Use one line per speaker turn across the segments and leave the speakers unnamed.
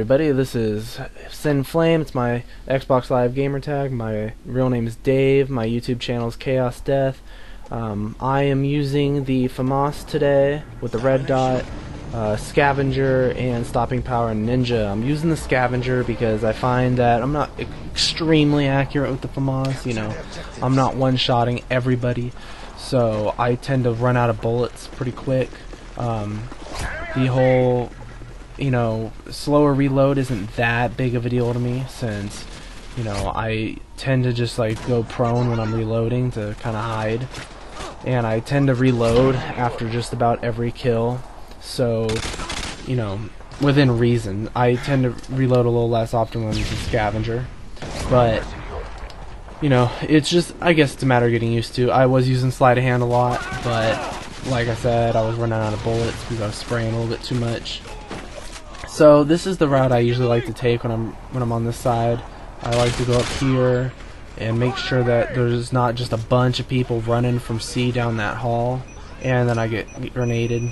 everybody, this is Sin Flame. It's my Xbox Live gamer tag. My real name is Dave. My YouTube channel is Chaos Death. I am using the FAMAS today with the red dot, Scavenger, and Stopping Power and Ninja. I'm using the Scavenger because I find that I'm not extremely accurate with the FAMAS. You know, I'm not one-shotting everybody, so I tend to run out of bullets pretty quick. The whole, you know, slower reload isn't that big of a deal to me, since, you know, I tend to just like go prone when I'm reloading to kind of hide, and I tend to reload after just about every kill, so, you know, within reason. I tend to reload a little less often when I'm using Scavenger, but, you know, it's just, I guess it's a matter of getting used to. I was using sleight of hand a lot, but like I said, I was running out of bullets because I was spraying a little bit too much. So this is the route I usually like to take when I'm on this side. I like to go up here and make sure that there's not just a bunch of people running from C down that hall, and then I get grenaded,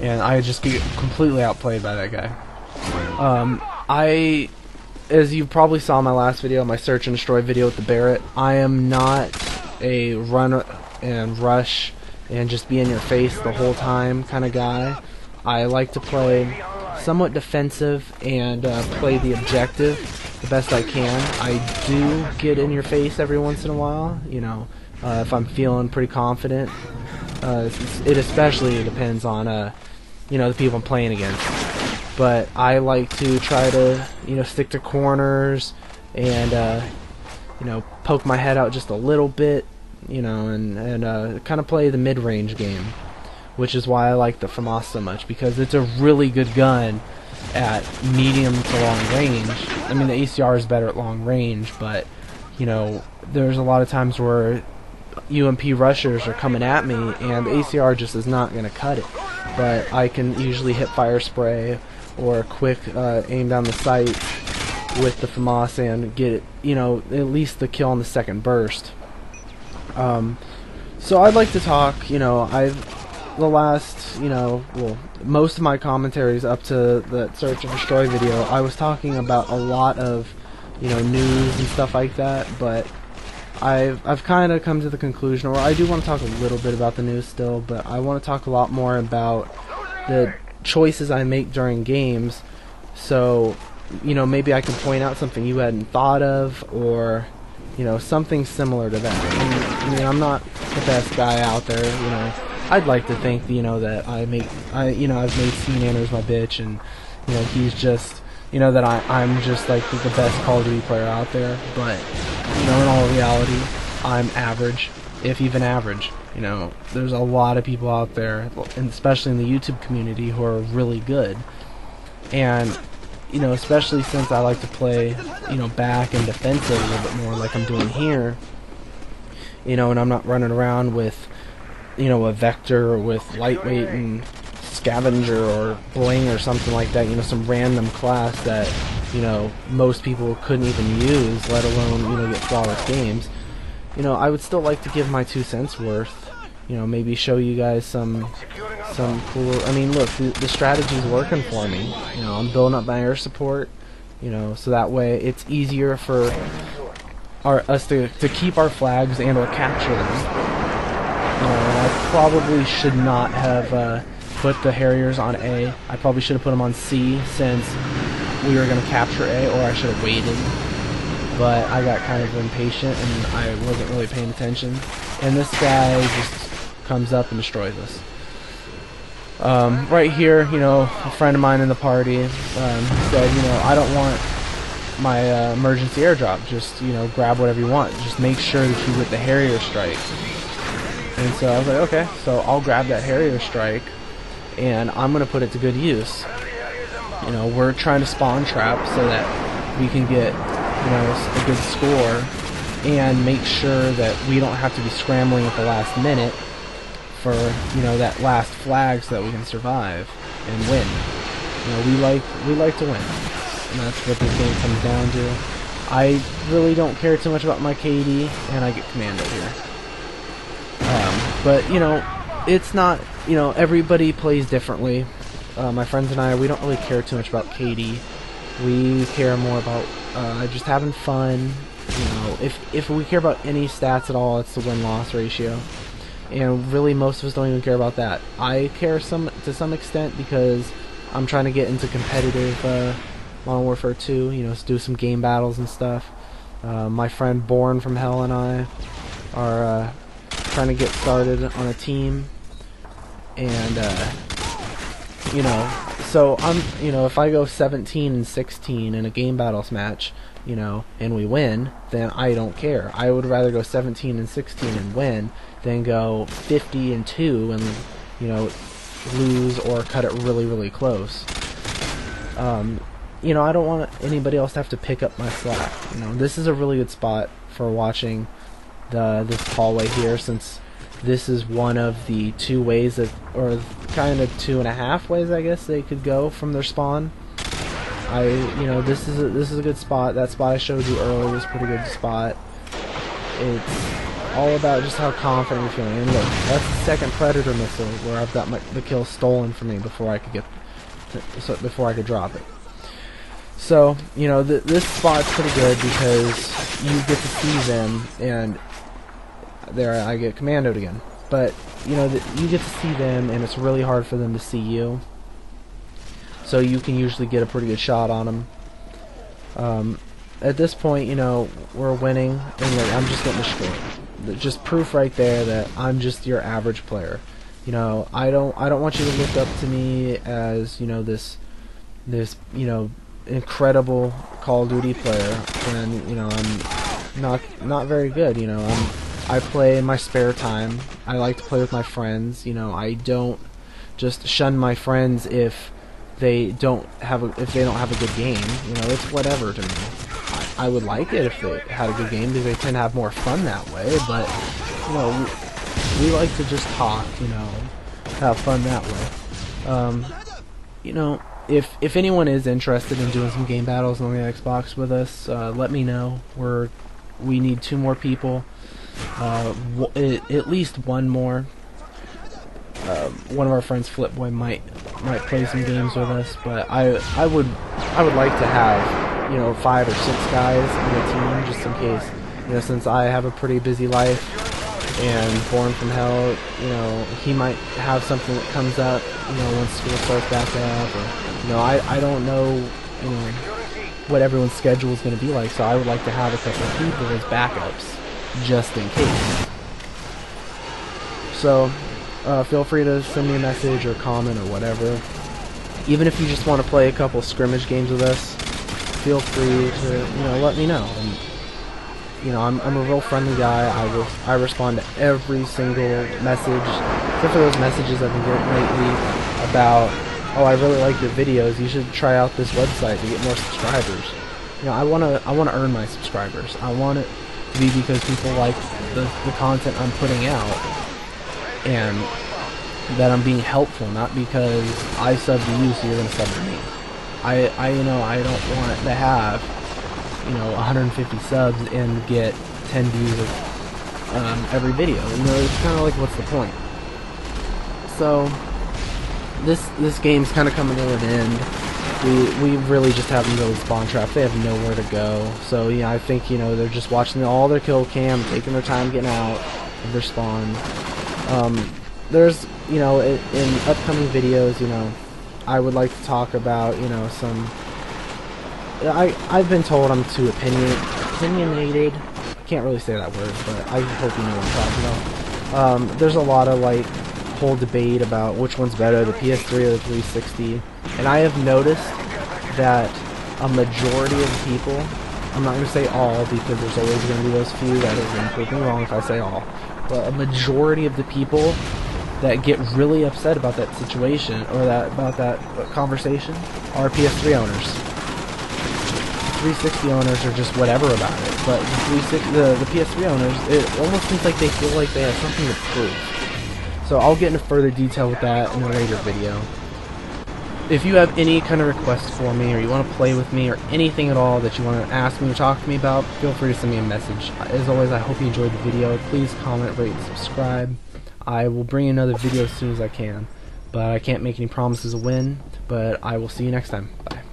and I just get completely outplayed by that guy. As you probably saw in my last video, my search and destroy video with the Barrett, I am not a run and rush and just be in your face the whole time kind of guy. I like to play somewhat defensive and play the objective the best I can. I do get in your face every once in a while, you know, if I'm feeling pretty confident. It especially depends on, you know, the people I'm playing against. But I like to try to, you know, stick to corners and, you know, poke my head out just a little bit, you know, and kind of play the mid-range game, which is why I like the FAMAS so much, because it's a really good gun at medium to long range. I mean, the ACR is better at long range, but, you know, there's a lot of times where UMP rushers are coming at me, and the ACR just is not going to cut it. But I can usually hit fire spray or a quick aim down the sight with the FAMAS and get it, you know, at least the kill on the second burst. So I'd like to talk, you know, the last, you know, well, most of my commentaries up to the search and destroy video, I was talking about a lot of, you know, news and stuff like that, but I've kind of come to the conclusion, or I do want to talk a little bit about the news still, but I want to talk a lot more about the choices I make during games, so, you know, maybe I can point out something you hadn't thought of, or, you know, something similar to that. I mean, I'm not the best guy out there, you know. I'd like to think, you know, that I've made C Nanners my bitch, and, you know, he's just, you know, that I'm just like the best Call of Duty player out there. But, you know, in all reality, I'm average, if even average. You know, there's a lot of people out there, and especially in the YouTube community, who are really good. And, you know, especially since I like to play, you know, back and defensive a little bit more, like I'm doing here. You know, and I'm not running around with, you know, a Vector or with lightweight and Scavenger or Bling or something like that, you know, some random class that, you know, most people couldn't even use, let alone, you know, get flawless games. You know, I would still like to give my 2 cents worth, you know, maybe show you guys some cool, I mean, look, the strategy's working for me. You know, I'm building up my air support, you know, so that way it's easier for us to keep our flags and or capture them. I probably should not have put the Harriers on A. I probably should have put them on C, since we were going to capture A, or I should have waited. But I got kind of impatient and I wasn't really paying attention. And this guy just comes up and destroys us. Right here, you know, a friend of mine in the party said, you know, I don't want my emergency airdrop. Just, you know, grab whatever you want. Just make sure that you get the Harrier strike. And so I was like, okay, so I'll grab that Harrier strike, and I'm going to put it to good use. You know, we're trying to spawn trap so that we can get, you know, a good score, and make sure that we don't have to be scrambling at the last minute for, you know, that last flag, so that we can survive and win. You know, we like to win, and that's what this game comes down to. I really don't care too much about my KD, and I get commando here. But, you know, it's not, you know, everybody plays differently. My friends and I, we don't really care too much about KD. We care more about just having fun. You know, if we care about any stats at all, it's the win-loss ratio. And really, most of us don't even care about that. I care to some extent because I'm trying to get into competitive Modern Warfare 2. You know, do some game battles and stuff. My friend Born from Hell and I are trying to get started on a team, and you know, so you know, if I go 17 and 16 in a game battles match, you know, and we win, then I don't care. I would rather go 17 and 16 and win than go 50 and 2 and, you know, lose or cut it really close. You know, I don't want anybody else to have to pick up my slack. You know, this is a really good spot for watching this hallway here, since this is one of the 2 ways that, or kind of 2.5 ways, I guess, they could go from their spawn. You know, this is a good spot. That spot I showed you earlier was a pretty good spot. It's all about just how confident you're feeling. And look, that's the second Predator missile where I've got the kill stolen from me before I could before I could drop it. So, you know, this spot's pretty good because you get to see them, and there I get commandoed again. But, you know, you get to see them, and it's really hard for them to see you. So you can usually get a pretty good shot on them. At this point, you know, we're winning, and look, I'm just getting destroyed. Just proof right there that I'm just your average player. You know, I don't want you to look up to me as, you know, this you know, incredible Call of Duty player when, you know, I'm not very good. You know, I play in my spare time. I like to play with my friends. You know, I don't just shun my friends if they don't have a good game. You know, it's whatever to me. I would like it if they had a good game because they tend to have more fun that way. But, you know, we like to just talk. You know, have fun that way. You know, if anyone is interested in doing some game battles on the Xbox with us, let me know. We need 2 more people. At least 1 more. One of our friends, Flipboy, might play some games with us, but I would like to have, you know, 5 or 6 guys on the team, just in case, you know, since I have a pretty busy life, and Born from Hell, you know, he might have something that comes up, you know, once school starts back up, or, you know, I don't know, you know, what everyone's schedule is going to be like, so I would like to have a couple of people as backups, just in case. So, feel free to send me a message or comment or whatever. Even if you just want to play a couple scrimmage games with us, feel free to, you know, let me know. And, you know, I'm a real friendly guy. I respond to every single message, except for those messages I've been getting lately about, oh, I really like your videos, you should try out this website to get more subscribers. You know, I wanna earn my subscribers. I want it to be because people like the content I'm putting out, and that I'm being helpful, not because I sub to you so you're gonna sub to me. You know, I don't want to have, you know, 150 subs and get 10 views of every video. You know, it's kind of like, what's the point? So this game's kind of coming to an end. We really just have them really spawn trapped. They have nowhere to go. So yeah, I think, you know, they're just watching all their kill cam, taking their time getting out of their spawn. There's, you know, in upcoming videos, you know, I would like to talk about, you know, some. I've been told I'm too opinionated. I can't really say that word, but I hope you know what I'm talking about. There's a lot of like whole debate about which one's better, the PS3 or the 360, and I have noticed that a majority of the people, I'm not going to say all because there's always going to be those few that are going to prove me wrong if I say all, but a majority of the people that get really upset about that situation or about that conversation are PS3 owners. 360 owners are just whatever about it, but the PS3 owners, it almost seems like they feel like they have something to prove. So I'll get into further detail with that in a later video. If you have any kind of requests for me, or you want to play with me, or anything at all that you want to ask me or talk to me about, feel free to send me a message. As always, I hope you enjoyed the video. Please comment, rate, and subscribe. I will bring another video as soon as I can, but I can't make any promises of when, but I will see you next time. Bye.